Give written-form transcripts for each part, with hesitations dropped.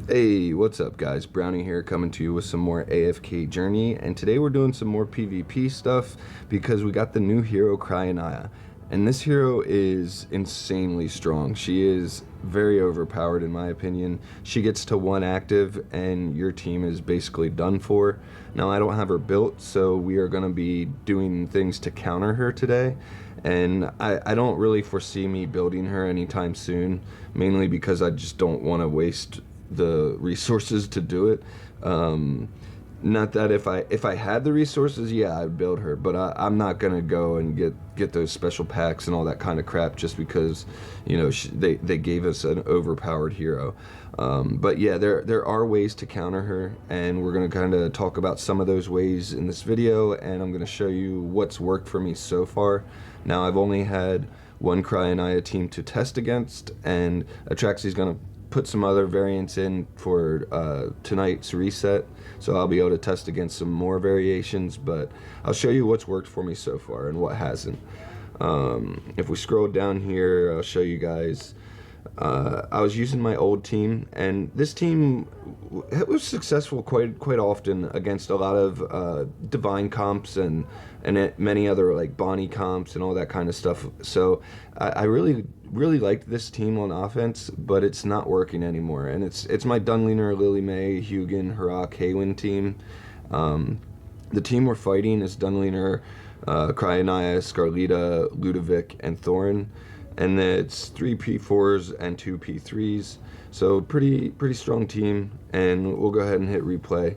Hey, what's up guys? Brownie here coming to you with some more AFKJourney, and today we're doing some more PvP stuff because we got the new hero CRYONAIA. And this hero is insanely strong. She is very overpowered in my opinion. She gets to 1 active and your team is basically done for. Now I don't have her built, so we are going to be doing things to counter her today. And I don't really foresee me building her anytime soon, mainly because I just don't want to waste the resources to do it. Not that if I had the resources, yeah, I'd build her, but I'm not gonna go and get those special packs and all that kind of crap just because, you know, they gave us an overpowered hero. But yeah, there are ways to counter her, and we're gonna kind of talk about some of those ways in this video, and I'm gonna show you what's worked for me so far. Now I've only had one CRYONAIA team to test against, and Atraxi's gonna put some other variants in for tonight's reset, so I'll be able to test against some more variations, but I'll show you what's worked for me so far and what hasn't. If we scroll down here, I'll show you guys. I was using my old team, and this team was successful quite often against a lot of divine comps and many other like Bonnie comps and all that kind of stuff. So I really liked this team on offense, but it's not working anymore. And it's my Dunliner, Lily May, Hugin, Harak, Haywin team. The team we're fighting is Dunliner, CRYONAIA, Scarlita, Ludovic, and Thorin. And then it's 3 P4s and 2 P3s, so pretty strong team. And we'll go ahead and hit replay,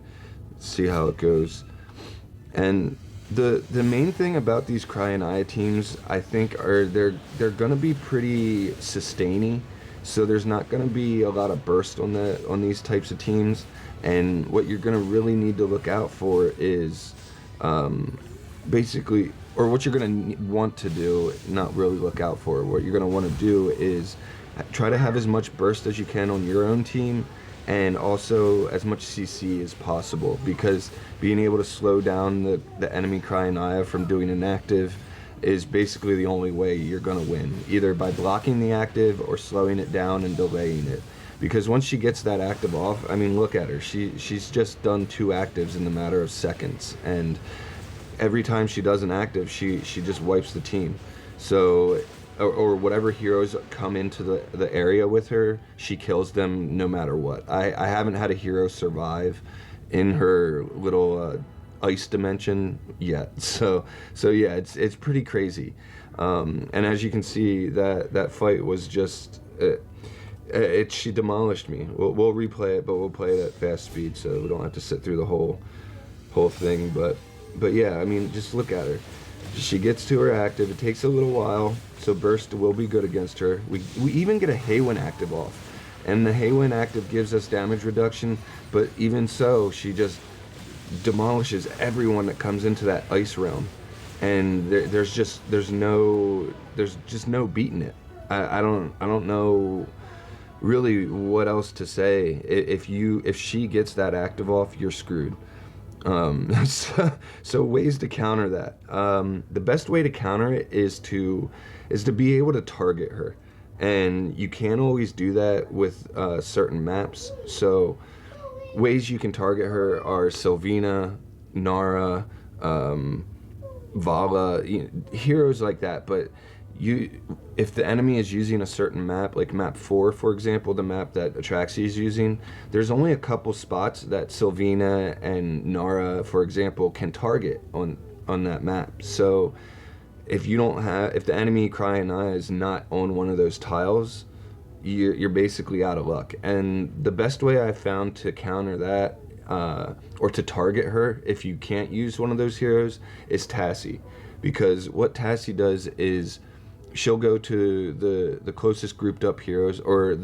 see how it goes. And the main thing about these CRYONAIA teams, I think, are they're gonna be pretty sustaining. So there's not gonna be a lot of burst on these types of teams. And what you're gonna really need to look out for is basically, or what you're going to want to do, not really look out for, what you're going to want to do is try to have as much burst as you can on your own team, and also as much CC as possible, because being able to slow down the enemy CRYONAIA from doing an active is basically the only way you're going to win, either by blocking the active or slowing it down and delaying it. Because once she gets that active off, I mean, look at her, she's just done 2 actives in the matter of seconds, and every time she does an active, she just wipes the team. So, or whatever heroes come into the area with her, she kills them no matter what. I haven't had a hero survive in her little ice dimension yet. So yeah, it's pretty crazy. And as you can see, that fight was just she demolished me. We'll replay it, but we'll play it at fast speed so we don't have to sit through the whole thing. But yeah, I mean, just look at her. She gets to her active. It takes a little while, so burst will be good against her. We even get a Haywin active off, and the Haywin active gives us damage reduction, but even so, she just demolishes everyone that comes into that ice realm, and there's just no beating it. I don't know really what else to say. If she gets that active off, you're screwed. So ways to counter that. The best way to counter it is to be able to target her, and you can't always do that with certain maps. So ways you can target her are Sylvina, Nara, Vala, heroes like that. But if the enemy is using a certain map, like map 4 for example, the map that Atraxi is using, there's only a couple spots that Sylvina and Nara, for example, can target on that map. So if the enemy CRYONAIA is not on one of those tiles, you're basically out of luck. And the best way I found to counter that, or to target her if you can't use one of those heroes, is Tassie. Because what Tassie does is she'll go to the closest grouped up heroes, or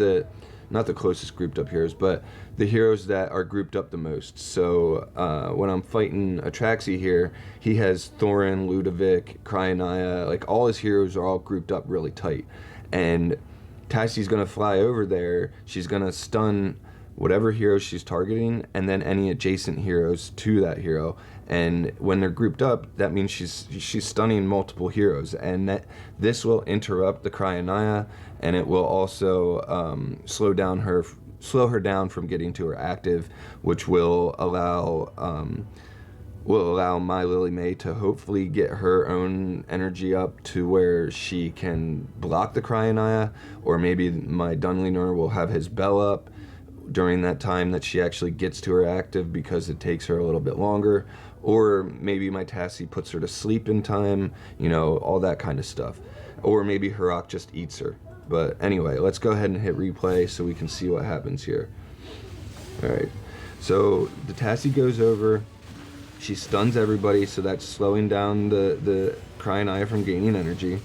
not the closest grouped up heroes, but the heroes that are grouped up the most. So when I'm fighting Atraxi here, he has Thorin, Ludovic, CRYONAIA, like all his heroes are all grouped up really tight. And Tassie's gonna fly over there, she's gonna stun whatever hero she's targeting, and then any adjacent heroes to that hero. And when they're grouped up, that means she's stunning multiple heroes, and this will interrupt the CRYONAIA, and it will also slow down her slow her down from getting to her active, which will allow my Lily May to hopefully get her own energy up to where she can block the CRYONAIA, or maybe my Dunliner will have his bell up during that time that she actually gets to her active, because it takes her a little bit longer, or maybe my Tassie puts her to sleep in time, you know, all that kind of stuff, or maybe Heroic just eats her. But anyway, let's go ahead and hit replay so we can see what happens here. Alright, so the Tassie goes over, she stuns everybody, so that's slowing down the CRYONAIA from gaining energy.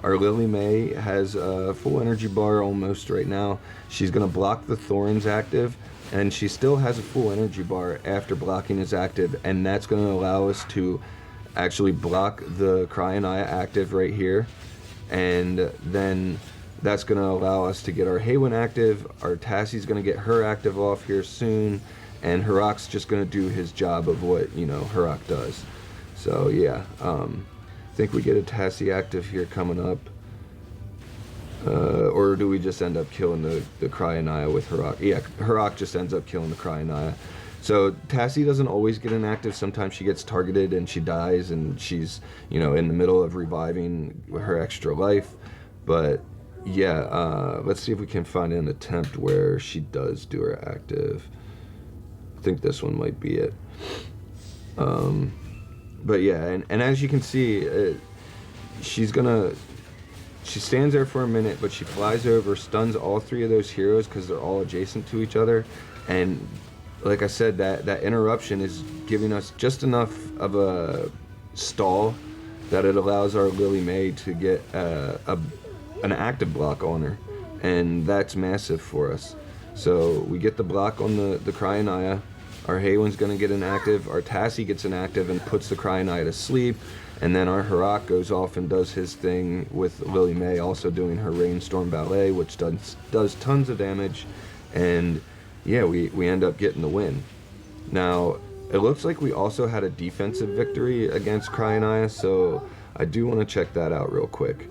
Our Lily May has a full energy bar almost right now. She's going to block the Thorns active, and she still has a full energy bar after blocking his active, and that's going to allow us to actually block the CRYONAIA active right here, and then that's going to allow us to get our Haywin active. Our Tassie's going to get her active off here soon, and Heroc's just going to do his job of what, you know, Heroic does. So yeah, I think we get a Tassie active here coming up. Or do we just end up killing the CRYONAIA with Heroic? Yeah, Heroic just ends up killing the CRYONAIA. So Tassie doesn't always get an active. Sometimes she gets targeted and she dies, and she's, you know, in the middle of reviving her extra life. But yeah, let's see if we can find an attempt where she does do her active. I think this one might be it. But yeah, and as you can see, she stands there for a minute, but she flies over, stuns all three of those heroes because they're all adjacent to each other. And like I said, that interruption is giving us just enough of a stall that it allows our Lily May to get an active block on her, and that's massive for us. So we get the block on the CRYONAIA. Our Haywin's gonna get an active, our Tassie gets an active and puts the CRYONAIA to sleep, and then our Heroic goes off and does his thing with Lily May also doing her Rainstorm Ballet, which does tons of damage, and yeah, we end up getting the win. Now, it looks like we also had a defensive victory against CRYONAIA, so I do want to check that out real quick.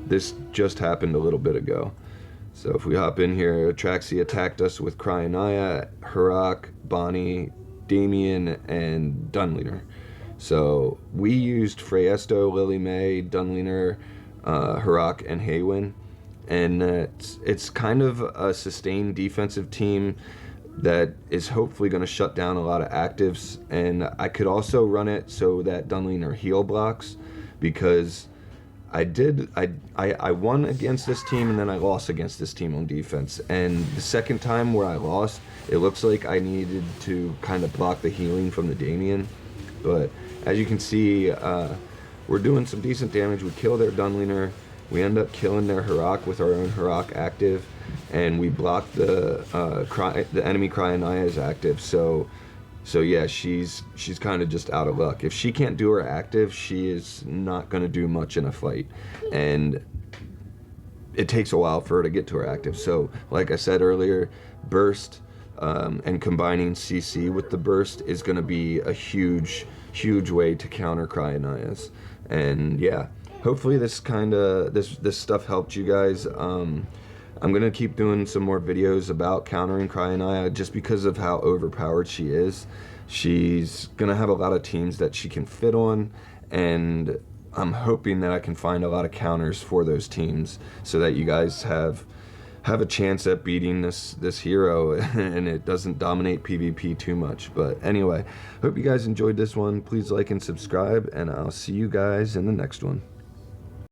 This just happened a little bit ago. So if we hop in here, Atraxie attacked us with CRYONAIA, Heroic, Bonnie, Damien, and Dunliner. So we used Freyesto, Lily May, Dunliner, Heroic, and Haywin. And it's kind of a sustained defensive team that is hopefully going to shut down a lot of actives. And I could also run it so that Dunliner heal blocks, because I won against this team and then I lost against this team on defense. And the second time where I lost, it looks like I needed to kind of block the healing from the Damien. But as you can see, we're doing some decent damage. We kill their Dunliner. We end up killing their Heroic with our own Heroic active, and we block the enemy CRYONAIA's active. So yeah, she's kind of just out of luck. If she can't do her active, she is not going to do much in a fight, and it takes a while for her to get to her active. So like I said earlier, burst and combining CC with the burst is going to be a huge way to counter CRYONAIAs. And yeah, hopefully this stuff helped you guys. I'm going to keep doing some more videos about countering CRYONAIA just because of how overpowered she is. She's going to have a lot of teams that she can fit on, and I'm hoping that I can find a lot of counters for those teams so that you guys have a chance at beating this hero and it doesn't dominate PvP too much. But anyway, hope you guys enjoyed this one. Please like and subscribe, and I'll see you guys in the next one.